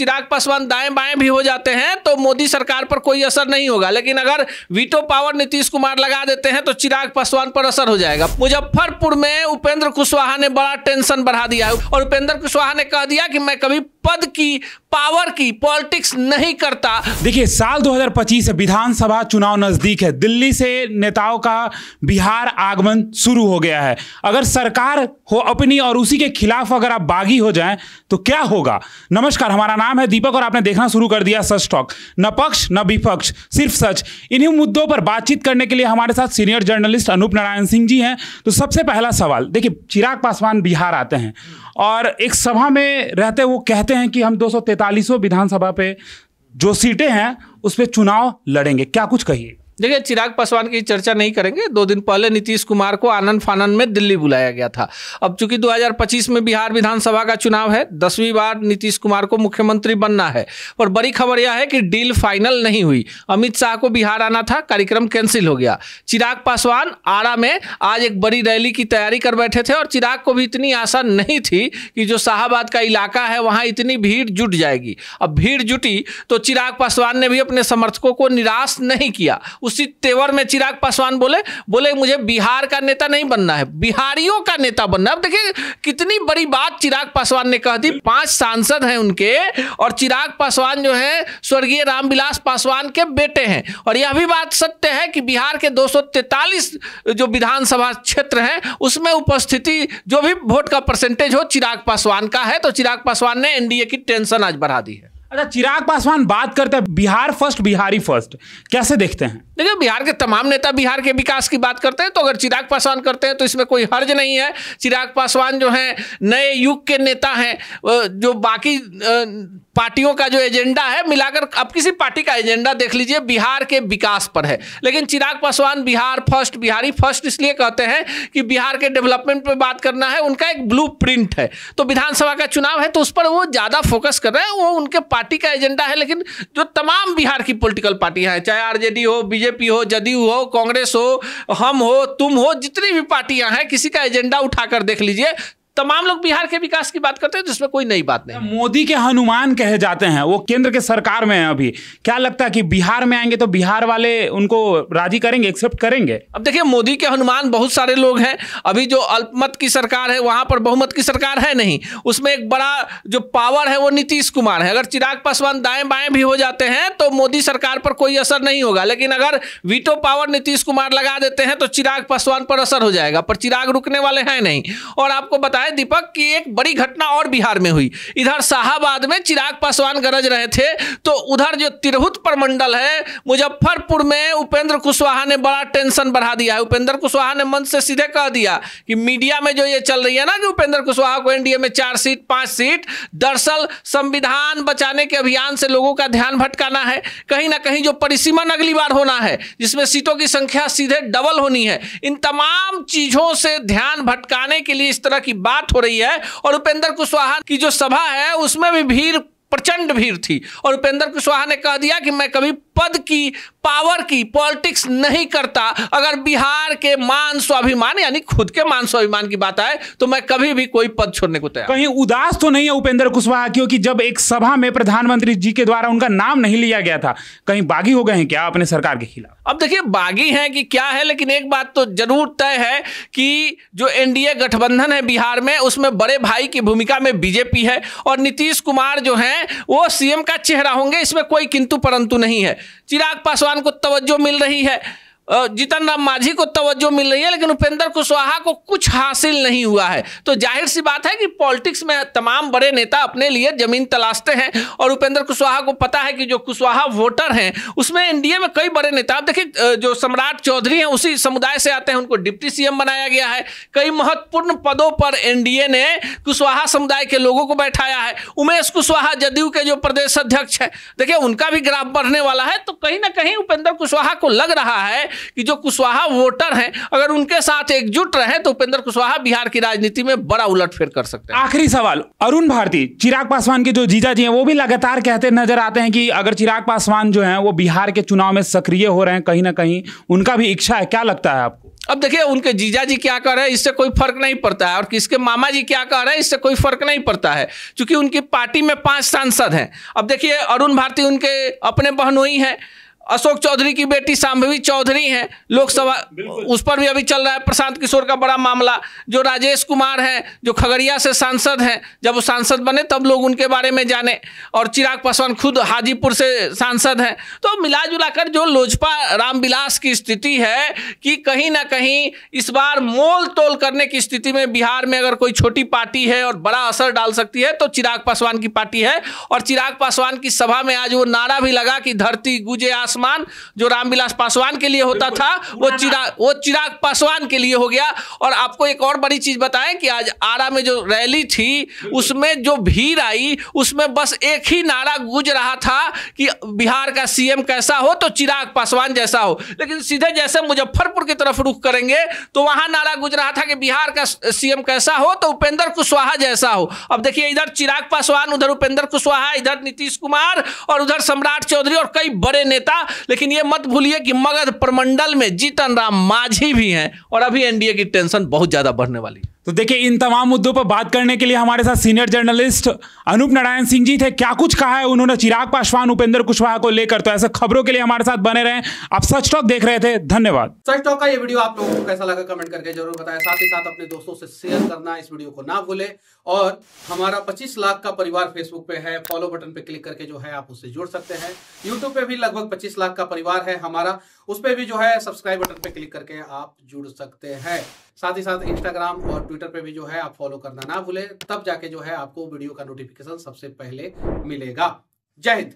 चिराग पासवान दाएं बाएं भी हो जाते हैं तो मोदी सरकार पर कोई असर नहीं होगा, लेकिन अगर वीटो पावर नीतीश कुमार लगा देते हैं तो चिराग पासवान पर असर हो जाएगा। मुजफ्फरपुर में उपेंद्र कुशवाहा ने बड़ा टेंशन बढ़ा दिया है और उपेंद्र कुशवाहा ने कह दिया कि मैं कभी पद की, पावर की पॉलिटिक्स नहीं करता। देखिए, साल 2025 विधानसभा चुनाव नजदीक है। दिल्ली से नेताओं का बिहार आगमन शुरू हो गया है। अगर सरकार हो अपनी और उसी के खिलाफ अगर आप बागी हो जाएं तो क्या होगा? नमस्कार, हमारा नाम है दीपक और आपने देखना शुरू कर दिया सच टॉक। न पक्ष न विपक्ष, सिर्फ सच। इन्हीं मुद्दों पर बातचीत करने के लिए हमारे साथ सीनियर जर्नलिस्ट अनूप नारायण सिंह जी हैं। तो सबसे पहला सवाल, देखिए, चिराग पासवान बिहार आते हैं और एक सभा में रहते वो कहते हैं कि हम 243 विधानसभा पे जो सीटें हैं उस पर चुनाव लड़ेंगे। क्या कुछ कहिए। देखिए, चिराग पासवान की चर्चा नहीं करेंगे। 2 दिन पहले नीतीश कुमार को आनंद फानंद में दिल्ली बुलाया गया था। अब चूंकि 2025 में बिहार विधानसभा का चुनाव है, 10वीं बार नीतीश कुमार को मुख्यमंत्री बनना है। और बड़ी खबर यह है कि डील फाइनल नहीं हुई। अमित शाह को बिहार आना था, कार्यक्रम कैंसिल हो गया। चिराग पासवान आरा में आज एक बड़ी रैली की तैयारी कर बैठे थे और चिराग को भी इतनी आशा नहीं थी कि जो शाहाबाद का इलाका है वहां इतनी भीड़ जुट जाएगी। अब भीड़ जुटी तो चिराग पासवान ने भी अपने समर्थकों को निराश नहीं किया। उसी तेवर में चिराग पासवान बोले मुझे बिहार का नेता नहीं बनना है, बिहारियों का नेता बनना है। अब देखिए कितनी बड़ी बात चिराग पासवान ने कह दी। 5 सांसद हैं उनके और चिराग पासवान जो है स्वर्गीय रामविलास पासवान के बेटे हैं। और यह भी बात सत्य है कि बिहार के 243 जो विधानसभा क्षेत्र हैं उसमें उपस्थिति, जो भी वोट का परसेंटेज हो, चिराग पासवान का है। तो चिराग पासवान ने एनडीए की टेंशन आज बढ़ा दी है। अच्छा, चिराग पासवान बात करते हैं बिहार फर्स्ट, बिहारी फर्स्ट, कैसे देखते हैं? देखिए, बिहार के तमाम नेता बिहार के विकास की बात करते हैं, तो अगर चिराग पासवान करते हैं तो इसमें कोई हर्ज नहीं है। चिराग पासवान जो हैं नए युग के नेता हैं। जो बाकी पार्टियों का जो एजेंडा है मिलाकर, अब किसी पार्टी का एजेंडा देख लीजिए, बिहार के विकास पर है। लेकिन चिराग पासवान बिहार फर्स्ट, बिहारी फर्स्ट इसलिए कहते हैं कि बिहार के डेवलपमेंट पे बात करना है, उनका एक ब्लूप्रिंट है। तो विधानसभा का चुनाव है तो उस पर वो ज़्यादा फोकस कर रहे हैं, वो उनके पार्टी का एजेंडा है। लेकिन जो तमाम बिहार की पॉलिटिकल पार्टियां हैं, चाहे आरजेडी हो, बीजेपी हो, जदयू हो, कांग्रेस हो, हम हो, तुम हो, जितनी भी पार्टियां हैं, किसी का एजेंडा उठाकर देख लीजिए, तमाम लोग बिहार के विकास की बात करते हैं, जिसमें कोई नई बात नहीं। मोदी के हनुमान कहे जाते हैं, वो केंद्र के सरकार में हैं अभी। क्या लगता है कि बिहार में आएंगे तो बिहार वाले उनको राजी करेंगे, एक्सेप्ट करेंगे? अब देखिए, मोदी के हनुमान बहुत सारे लोग हैं। अभी जो अल्पमत की सरकार है वहां पर बहुमत की सरकार है नहीं, उसमें एक बड़ा जो पावर है वो नीतीश कुमार है। अगर चिराग पासवान दाएं बाएं भी हो जाते हैं तो मोदी सरकार पर कोई असर नहीं होगा, लेकिन अगर वीटो पावर नीतीश कुमार लगा देते हैं तो चिराग पासवान पर असर हो जाएगा। पर चिराग रुकने वाले हैं नहीं। और आपको बताया दीपक की एक बड़ी घटना और बिहार में हुई। इधर शाहाबाद में चिराग पासवान गरज रहे थे तो उधर जो तिरहुत प्रमंडल है मुजफ्फरपुर में उपेंद्र कुशवाहा ने बड़ा टेंशन बढ़ा दिया है। उपेंद्र कुशवाहा ने मंच से सीधे कह दिया कि मीडिया में जो ये चल रही है ना कि उपेंद्र कुशवाहा को एनडीए में 4 सीट 5 सीट, दरअसल संविधान बचाने के अभियान से लोगों का ध्यान भटकाना है। कहीं ना कहीं जो परिसीमन अगली बार होना है जिसमें सीटों की संख्या सीधे डबल होनी है, इन तमाम चीजों से ध्यान भटकाने के लिए इस तरह की बात हो रही है। और उपेंद्र कुशवाहा की जो सभा है उसमें भी भीड़, प्रचंड भीड़ थी। और उपेंद्र कुशवाहा ने कह दिया कि मैं कभी पद की, पावर की पॉलिटिक्स नहीं करता। अगर बिहार के मान स्वाभिमान यानी खुद के मान स्वाभिमान की बात आए तो मैं कभी भी कोई पद छोड़ने को तैयार। कहीं उदास तो नहीं है उपेंद्र कुशवाहा, क्योंकि जब एक सभा में प्रधानमंत्री जी के द्वारा उनका नाम नहीं लिया गया था, कहीं बागी हो गए हैं क्या अपने सरकार के खिलाफ? अब देखिए, बागी हैं कि क्या है, लेकिन एक बात तो जरूर तय है कि जो एनडीए गठबंधन है बिहार में उसमें बड़े भाई की भूमिका में बीजेपी है और नीतीश कुमार जो हैं वो सीएम का चेहरा होंगे, इसमें कोई किंतु परंतु नहीं है। चिराग पासवान को तवज्जो मिल रही है, जीतन राम मांझी को तवज्जो मिल रही है, लेकिन उपेंद्र कुशवाहा को कुछ हासिल नहीं हुआ है। तो जाहिर सी बात है कि पॉलिटिक्स में तमाम बड़े नेता अपने लिए जमीन तलाशते हैं और उपेंद्र कुशवाहा को पता है कि जो कुशवाहा वोटर हैं उसमें एनडीए में कई बड़े नेता, आप देखिए जो सम्राट चौधरी हैं उसी समुदाय से आते हैं, उनको डिप्टी सीएम बनाया गया है। कई महत्वपूर्ण पदों पर एनडीए ने कुशवाहा समुदाय के लोगों को बैठाया है। उमेश कुशवाहा जदयू के जो प्रदेश अध्यक्ष है, देखिए उनका भी ग्राफ बढ़ने वाला है। तो कहीं ना कहीं उपेंद्र कुशवाहा को लग रहा है कि जो कुशवाहा वोटर हैं अगर उनके साथ एकजुट रहे तो उपेंद्र कुशवाहा बिहार की राजनीति में बड़ा उलटफेर कर सकते हैं। आखिरी सवाल, अरुण भारती, चिराग पासवान के जो जीजा जी हैं वो भी लगातार कहते नजर आते हैं कि अगर चिराग पासवान जो हैं वो बिहार के चुनाव में सक्रिय हो रहे हैं, कहीं ना कहीं उनका भी इच्छा है। क्या लगता है आपको? अब देखिए उनके जीजा जी क्या कर रहे हैं इससे कोई फर्क नहीं पड़ता है, और किसके मामा जी क्या कर रहे हैं इससे कोई फर्क नहीं पड़ता है, क्योंकि उनकी पार्टी में 5 सांसद हैं। अब देखिए अरुण भारती उनके अपने बहनोई हैं, अशोक चौधरी की बेटी शांभवी चौधरी हैं लोकसभा, उस पर भी अभी चल रहा है प्रशांत किशोर का बड़ा मामला। जो राजेश कुमार हैं जो खगड़िया से सांसद हैं, जब वो सांसद बने तब लोग उनके बारे में जाने, और चिराग पासवान खुद हाजीपुर से सांसद हैं। तो मिला जुला कर जो लोजपा रामविलास की स्थिति है कि कहीं ना कहीं इस बार मोल तोल करने की स्थिति में बिहार में अगर कोई छोटी पार्टी है और बड़ा असर डाल सकती है तो चिराग पासवान की पार्टी है। और चिराग पासवान की सभा में आज वो नारा भी लगा कि धरती गुजे आसमान, जो रामविलास पासवान के लिए होता था वो चिराग पासवान के लिए हो गया। और आपको एक और बड़ी चीज बताएं कि आज आरा में जो रैली थी उसमें जो भीड़ आई उसमें बस एक ही नारा गूंज रहा था कि बिहार का सीएम कैसा हो तो चिराग पासवान जैसा हो, लेकिन सीधे जैसे मुजफ्फरपुर की तरफ रुख करेंगे तो वहां नारा गूंज रहा था कि बिहार का सीएम कैसा हो तो उपेंद्र कुशवाहा जैसा हो। अब देखिए इधर चिराग पासवान, उधर उपेंद्र कुशवाहा, इधर नीतीश कुमार और उधर सम्राट चौधरी और कई बड़े नेता। लेकिन ये मत भूलिए कि मगध प्रमंडल में जीतन राम मांझी भी हैं, और अभी एनडीए की टेंशन बहुत ज्यादा बढ़ने वाली है। तो देखिए इन तमाम मुद्दों पर बात करने के लिए हमारे साथ सीनियर जर्नलिस्ट अनूप नारायण सिंह जी थे। क्या कुछ कहा है उन्होंने चिराग पासवान उपेंद्र कुशवाहा को लेकर, तो ऐसे खबरों के लिए हमारे साथ बने रहें। आप सच टॉक देख रहे थे, धन्यवाद। सच टॉक का ये वीडियो आप लोगों को कैसा लगा कमेंट करके जरूर बताएं, साथ ही साथ अपने दोस्तों से शेयर करना इस वीडियो को ना भूलें। और हमारा 25 लाख का परिवार फेसबुक पे है, फॉलो बटन पे क्लिक करके जो है आप उससे जुड़ सकते हैं। यूट्यूब पे भी लगभग 25 लाख का परिवार है हमारा, उस पे भी जो है सब्सक्राइब बटन पे क्लिक करके आप जुड़ सकते हैं। साथ ही साथ इंस्टाग्राम और ट्विटर पे भी जो है आप फॉलो करना ना भूलें, तब जाके जो है आपको वीडियो का नोटिफिकेशन सबसे पहले मिलेगा। जय हिंद।